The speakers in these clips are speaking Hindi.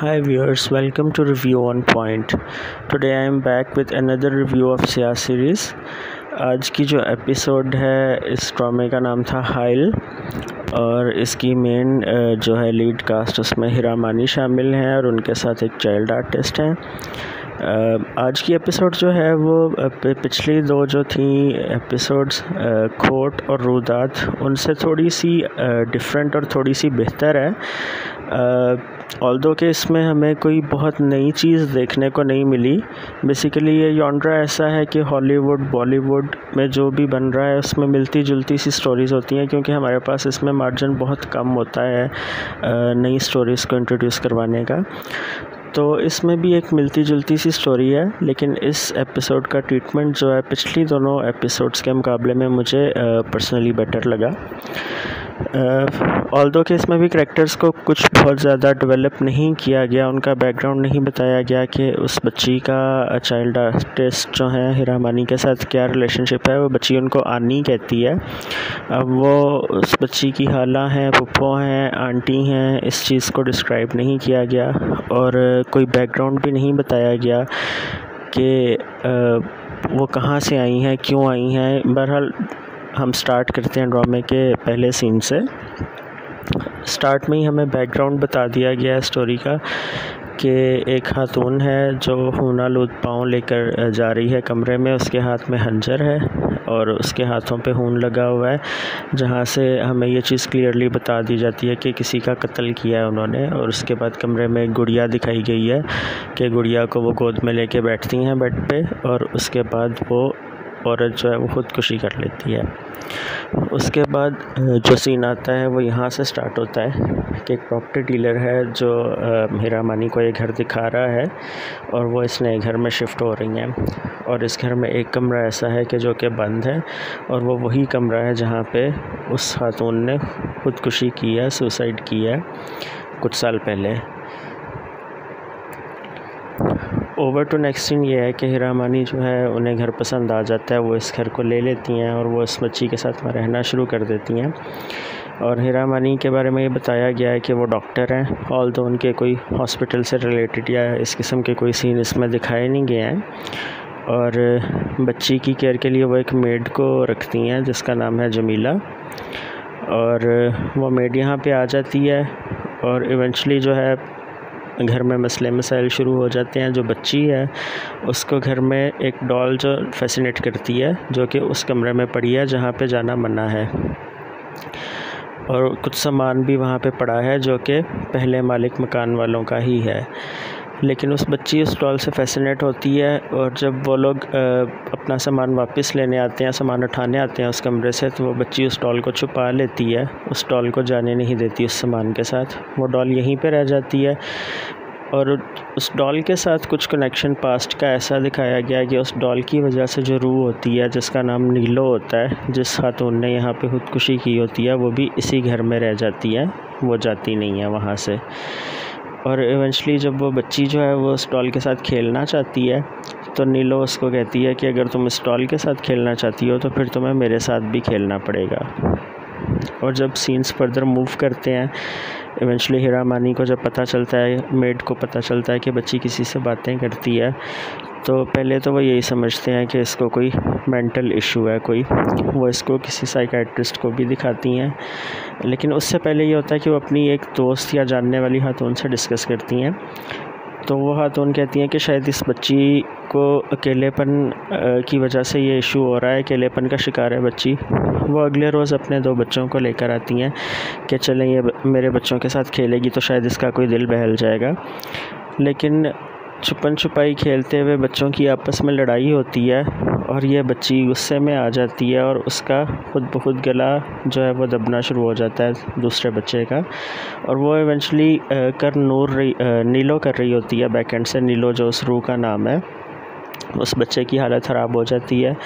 Hi viewers, welcome to Review on Point. Today I am back with another review of Siya series. आज की जो एपिसोड है इस ड्रामे का नाम था हाइल और इसकी मेन जो है लीड कास्ट उसमें हीरा मानी शामिल हैं और उनके साथ एक चाइल्ड आर्टिस्ट हैं। आज की एपिसोड जो है वो पिछली दो जो थी एपिसोड्स खोट और रुदात उनसे थोड़ी सी डिफरेंट और थोड़ी सी बेहतर है। ऑल्दो कि इसमें हमें कोई बहुत नई चीज़ देखने को नहीं मिली। बेसिकली ये जॉनरा ऐसा है कि हॉलीवुड बॉलीवुड में जो भी बन रहा है उसमें मिलती जुलती सी स्टोरीज़ होती हैं, क्योंकि हमारे पास इसमें मार्जिन बहुत कम होता है नई स्टोरीज़ को इंट्रोड्यूस करवाने का। तो इसमें भी एक मिलती जुलती सी स्टोरी है, लेकिन इस एपिसोड का ट्रीटमेंट जो है पिछली दोनों एपिसोड्स के मुकाबले में मुझे पर्सनली बेटर लगा। ऑल्दो कि इसमें भी करैक्टर्स को कुछ बहुत ज़्यादा डेवलप नहीं किया गया, उनका बैकग्राउंड नहीं बताया गया कि उस बच्ची का चाइल्ड आर्टिस्ट जो है हीरा मानी के साथ क्या रिलेशनशिप है। वो बच्ची उनको आनी कहती है। अब वो उस बच्ची की खाला हैं, फुप्पो हैं, आंटी हैं, इस चीज़ को डिस्क्राइब नहीं किया गया और कोई बैकग्राउंड भी नहीं बताया गया कि वो कहाँ से आई हैं, क्यों आई हैं। बहरहाल हम स्टार्ट करते हैं ड्रामे के पहले सीन से। स्टार्ट में ही हमें बैकग्राउंड बता दिया गया है स्टोरी का कि एक खातून है जो हूना लूत पाँव लेकर जा रही है कमरे में। उसके हाथ में खंजर है और उसके हाथों पे खून लगा हुआ है, जहाँ से हमें ये चीज़ क्लियरली बता दी जाती है कि किसी का कत्ल किया है उन्होंने। और उसके बाद कमरे में एक गुड़िया दिखाई गई है कि गुड़िया को वो गोद में लेके बैठती हैं बेड पे और उसके बाद वो औरत जो है वो ख़ुदकुशी कर लेती है। उसके बाद जो सीन आता है वो यहाँ से स्टार्ट होता है कि एक प्रॉपर्टी डीलर है जो हीरा मानी को ये घर दिखा रहा है और वो इस नए घर में शिफ्ट हो रही हैं। और इस घर में एक कमरा ऐसा है कि जो कि बंद है और वो वही कमरा है जहाँ पे उस खातून ने ख़ुदकुशी की है, सुसाइड की है कुछ साल पहले। ओवर टू नेक्स्ट सीन ये है कि हीरा मानी जो है उन्हें घर पसंद आ जाता है, वो इस घर को ले लेती हैं और वो इस बच्ची के साथ में रहना शुरू कर देती हैं। और हीरा मानी के बारे में ये बताया गया है कि वो डॉक्टर हैं, ऑल्दो उनके कोई हॉस्पिटल से रिलेटेड या इस किस्म के कोई सीन इसमें दिखाए नहीं गए हैं। और बच्ची की केयर के लिए वो एक मेड को रखती हैं जिसका नाम है जमीला। और वो मेड यहाँ पे आ जाती है और इवेंचुअली जो है घर में मसले मसाइल शुरू हो जाते हैं। जो बच्ची है उसको घर में एक डॉल जो फैसिनेट करती है, जो कि उस कमरे में पड़ी है जहाँ पे जाना मना है। और कुछ सामान भी वहाँ पे पड़ा है जो कि पहले मालिक मकान वालों का ही है। लेकिन उस बच्ची उस डॉल से फैसिनेट होती है और जब वो लोग अपना सामान वापस लेने आते हैं, सामान उठाने आते हैं उस कमरे से, तो वो बच्ची उस डॉल को छुपा लेती है, उस डॉल को जाने नहीं देती उस सामान के साथ। वो डॉल यहीं पे रह जाती है और उस डॉल के साथ कुछ कनेक्शन पास्ट का ऐसा दिखाया गया कि उस डॉल की वजह से जो रूह होती है जिसका नाम नीलो होता है, जिस खातून ने यहाँ पे ख़ुदकुशी की होती है, वो भी इसी घर में रह जाती है, वो जाती नहीं है वहाँ से। और इवेंचुअली जब वो बच्ची जो है वो उस डॉल के साथ खेलना चाहती है तो नीलो उसको कहती है कि अगर तुम इस डॉल के साथ खेलना चाहती हो तो फिर तुम्हें मेरे साथ भी खेलना पड़ेगा। और जब सीन्स फर्दर मूव करते हैं, इवेंचुअली हीरा मानी को जब पता चलता है, मेड को पता चलता है कि बच्ची किसी से बातें करती है, तो पहले तो वो यही समझते हैं कि इसको कोई मेंटल इशू है कोई। वो इसको किसी साइकियाट्रिस्ट को भी दिखाती हैं, लेकिन उससे पहले ये होता है कि वो अपनी एक दोस्त या जानने वाली खातून से डिस्कस करती हैं। तो वो खातून कहती हैं कि शायद इस बच्ची को अकेलेपन की वजह से ये इशू हो रहा है, अकेलेपन का शिकार है बच्ची। वो अगले रोज़ अपने 2 बच्चों को लेकर आती हैं कि चलें ये मेरे बच्चों के साथ खेलेगी तो शायद इसका कोई दिल बहल जाएगा। लेकिन छुपन छुपाई खेलते हुए बच्चों की आपस में लड़ाई होती है और ये बच्ची गुस्से में आ जाती है और उसका खुद ब खुद गला जो है वो दबना शुरू हो जाता है दूसरे बच्चे का। और वो इवेंचुअली नीलो कर रही होती है बैक एंड से। नीलो जो उस रूह का नाम है, उस बच्चे की हालत ख़राब हो जाती है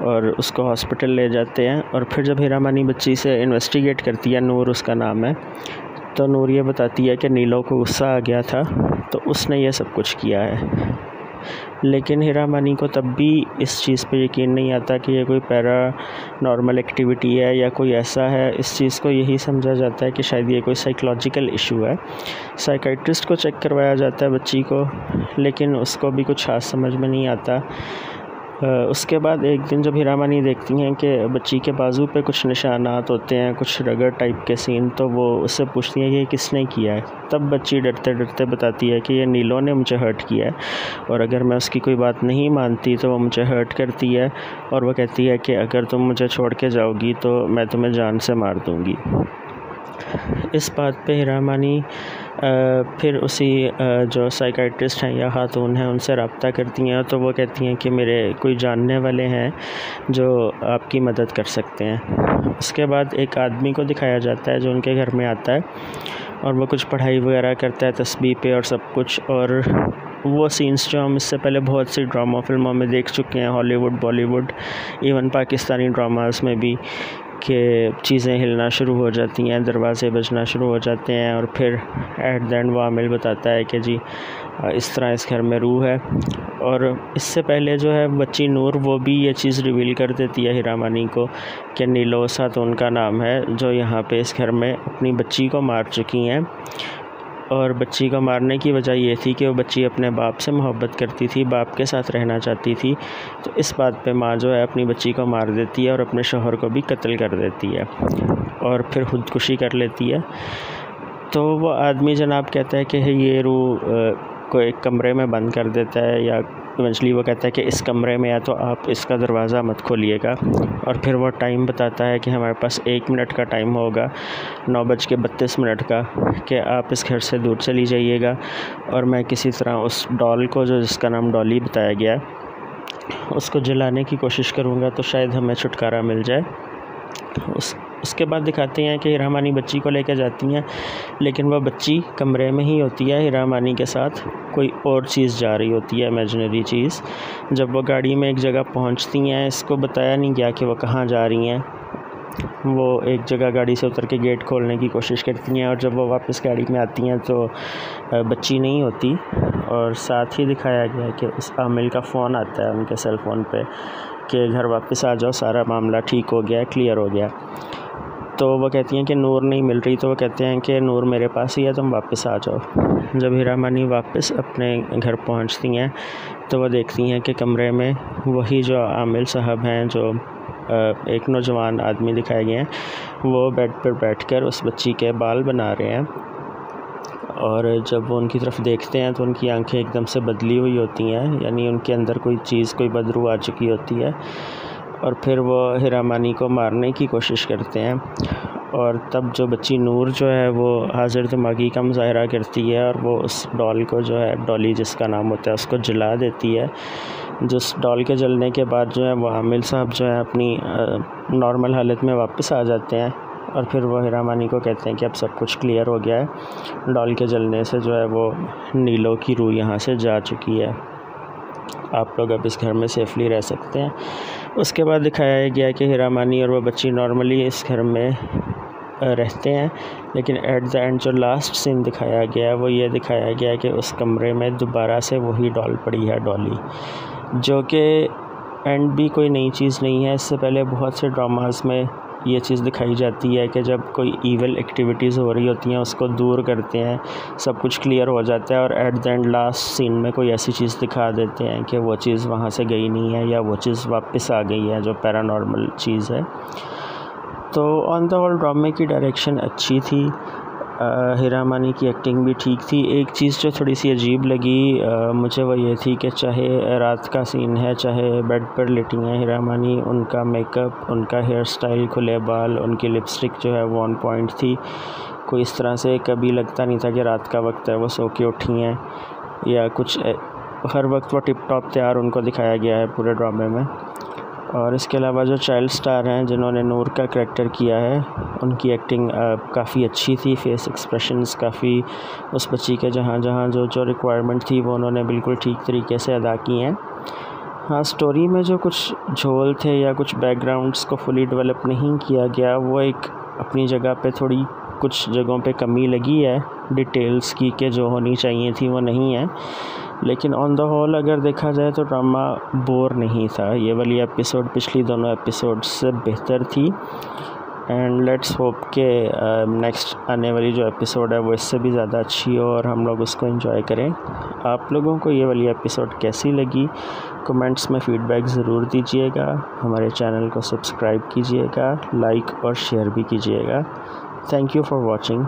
और उसको हॉस्पिटल ले जाते हैं। और फिर जब हीरा मानी बच्ची से इन्वेस्टिगेट करती है, नूर उसका नाम है, तो नूर ये बताती है कि नीलो को गुस्सा आ गया था तो उसने ये सब कुछ किया है। लेकिन हीरा मानी को तब भी इस चीज़ पे यकीन नहीं आता कि ये कोई पैरानॉर्मल एक्टिविटी है या कोई ऐसा है। इस चीज़ को यही समझा जाता है कि शायद ये कोई साइकोलॉजिकल इशू है। साइकाइट्रिस्ट को चेक करवाया जाता है बच्ची को, लेकिन उसको भी कुछ खास समझ में नहीं आता। उसके बाद एक दिन जब हीरा मानी देखती हैं कि बच्ची के बाजू पे कुछ निशानात होते हैं, कुछ रगड़ टाइप के सीन, तो वो उससे पूछती हैं कि ये किसने किया है। तब बच्ची डरते डरते बताती है कि ये नीलो ने मुझे हर्ट किया है, और अगर मैं उसकी कोई बात नहीं मानती तो वो मुझे हर्ट करती है, और वो कहती है कि अगर तुम मुझे छोड़ के जाओगी तो मैं तुम्हें जान से मार दूँगी। इस बात पे हीरा मानी फिर उसी जो साइकाइट्रिस्ट हैं या खातून हैं उनसे रब्ता करती हैं, तो वो कहती हैं कि मेरे कोई जानने वाले हैं जो आपकी मदद कर सकते हैं। उसके बाद एक आदमी को दिखाया जाता है जो उनके घर में आता है, और वो कुछ पढ़ाई वगैरह करता है तस्बीह पे और सब कुछ। और वो सीन्स जो हम इससे पहले बहुत सी ड्रामा फिल्मों में देख चुके हैं, Hollywood, Bollywood, even Pakistani dramas में भी, कि चीज़ें हिलना शुरू हो जाती हैं, दरवाज़े बजना शुरू हो जाते हैं, और फिर एट द एंड वो आमिल बताता है कि जी इस तरह इस घर में रूह है। और इससे पहले जो है बच्ची नूर, वो भी ये चीज़ रिवील कर देती है हीरा मानी को कि नीलो खातून का नाम है, जो यहाँ पे इस घर में अपनी बच्ची को मार चुकी हैं। और बच्ची को मारने की वजह ये थी कि वो बच्ची अपने बाप से मोहब्बत करती थी, बाप के साथ रहना चाहती थी। तो इस बात पे माँ जो है अपनी बच्ची को मार देती है और अपने शौहर को भी कत्ल कर देती है, और फिर ख़ुदकुशी कर लेती है। तो वो आदमी जनाब कहता है कि ये रूह को एक कमरे में बंद कर देता है, या इवेंचुअली वो कहता है कि इस कमरे में या तो आप इसका दरवाज़ा मत खोलिएगा। और फिर वो टाइम बताता है कि हमारे पास 1 मिनट का टाइम होगा, 9:32 का, कि आप इस घर से दूर चली जाइएगा, और मैं किसी तरह उस डॉल को, जो जिसका नाम डॉली बताया गया है, उसको जलाने की कोशिश करूँगा, तो शायद हमें छुटकारा मिल जाए। उसके बाद दिखाते हैं कि हीरा मानी बच्ची को लेकर जाती हैं, लेकिन वह बच्ची कमरे में ही होती है, हीरा मानी के साथ कोई और चीज़ जा रही होती है, इमेजिनरी चीज़। जब वो गाड़ी में एक जगह पहुंचती हैं, इसको बताया नहीं गया कि वो कहाँ जा रही हैं। वो एक जगह गाड़ी से उतर के गेट खोलने की कोशिश करती हैं, और जब वो वापस गाड़ी में आती हैं तो बच्ची नहीं होती, और साथ ही दिखाया गया है कि उस आमिल का फ़ोन आता है उनके सेल फ़ोन पे कि घर वापस आ जाओ, सारा मामला ठीक हो गया, क्लियर हो गया। तो वो कहती हैं कि नूर नहीं मिल रही, तो वो कहते हैं कि नूर मेरे पास ही है, तुम वापस आ जाओ। जब हीरा मानी वापस अपने घर पहुंचती हैं, तो वो देखती हैं कि कमरे में वही जो आमिल साहब हैं, जो एक नौजवान आदमी दिखाए गए हैं, वो बेड पर बैठकर उस बच्ची के बाल बना रहे हैं। और जब वो उनकी तरफ देखते हैं तो उनकी आंखें एकदम से बदली हुई होती हैं, यानी उनके अंदर कोई चीज़, कोई बदबू आ चुकी होती है। और फिर वो हीरा मानी को मारने की कोशिश करते हैं, और तब जो बच्ची नूर जो है वो हाजिर दिमागी का मुजाहरा करती है, और वो उस डॉल को, जो है डॉली जिसका नाम होता है, उसको जला देती है। जिस डॉल के जलने के बाद जो है वो आमिल साहब जो है अपनी नॉर्मल हालत में वापस आ जाते हैं, और फिर वो हीरा मानी को कहते हैं कि अब सब कुछ क्लियर हो गया है, डॉल के जलने से जो है वो नीलो की रूह यहाँ से जा चुकी है, आप लोग अब इस घर में सेफली रह सकते हैं। उसके बाद दिखाया गया कि हीरा मानी और वो बच्ची नॉर्मली इस घर में रहते हैं, लेकिन एट द एंड जो लास्ट सीन दिखाया गया है वो ये दिखाया गया है कि उस कमरे में दोबारा से वही डॉल पड़ी है, डॉली, जो कि एंड भी कोई नई चीज़ नहीं है। इससे पहले बहुत से ड्रामास में ये चीज़ दिखाई जाती है कि जब कोई ईवल एक्टिविटीज़ हो रही होती हैं उसको दूर करते हैं, सब कुछ क्लियर हो जाता है, और at the end last scene में कोई ऐसी चीज़ दिखा देते हैं कि वो चीज़ वहाँ से गई नहीं है, या वो चीज़ वापस आ गई है, जो पैरानॉर्मल चीज़ है। तो ऑन द होल ड्रामे की डायरेक्शन अच्छी थी, हीरा मानी की एक्टिंग भी ठीक थी। एक चीज़ जो थोड़ी सी अजीब लगी मुझे वो ये थी कि चाहे रात का सीन है, चाहे बेड पर लेटी हैं हीरा मानी, उनका मेकअप, उनका हेयर स्टाइल, खुले बाल, उनकी लिपस्टिक जो है वो ऑन पॉइंट थी। कोई इस तरह से कभी लगता नहीं था कि रात का वक्त है, वो सो के उठी हैं या कुछ, हर वक्त वो टिप टॉप तैयार उनको दिखाया गया है पूरे ड्रामे में। और इसके अलावा जो चाइल्ड स्टार हैं जिन्होंने नूर का करैक्टर किया है, उनकी एक्टिंग काफ़ी अच्छी थी, फेस एक्सप्रेशंस काफ़ी उस बच्ची के जहाँ जहाँ जो रिक्वायरमेंट थी वो उन्होंने बिल्कुल ठीक तरीके से अदा की हैं। हाँ, स्टोरी में जो कुछ झोल थे या कुछ बैकग्राउंड्स को फुली डेवलप नहीं किया गया, वो एक अपनी जगह पे थोड़ी कुछ जगहों पे कमी लगी है डिटेल्स की, कि जो होनी चाहिए थी वो नहीं है। लेकिन ऑन द होल अगर देखा जाए तो ड्रामा बोर नहीं था। ये वाली एपिसोड पिछली दोनों एपिसोड से बेहतर थी एंड लेट्स होप के नेक्स्ट आने वाली जो एपिसोड है वो इससे भी ज़्यादा अच्छी हो और हम लोग उसको एंजॉय करें। आप लोगों को ये वाली एपिसोड कैसी लगी कमेंट्स में फ़ीडबैक ज़रूर दीजिएगा। हमारे चैनल को सब्सक्राइब कीजिएगा, लाइक और शेयर भी कीजिएगा। Thank you for watching.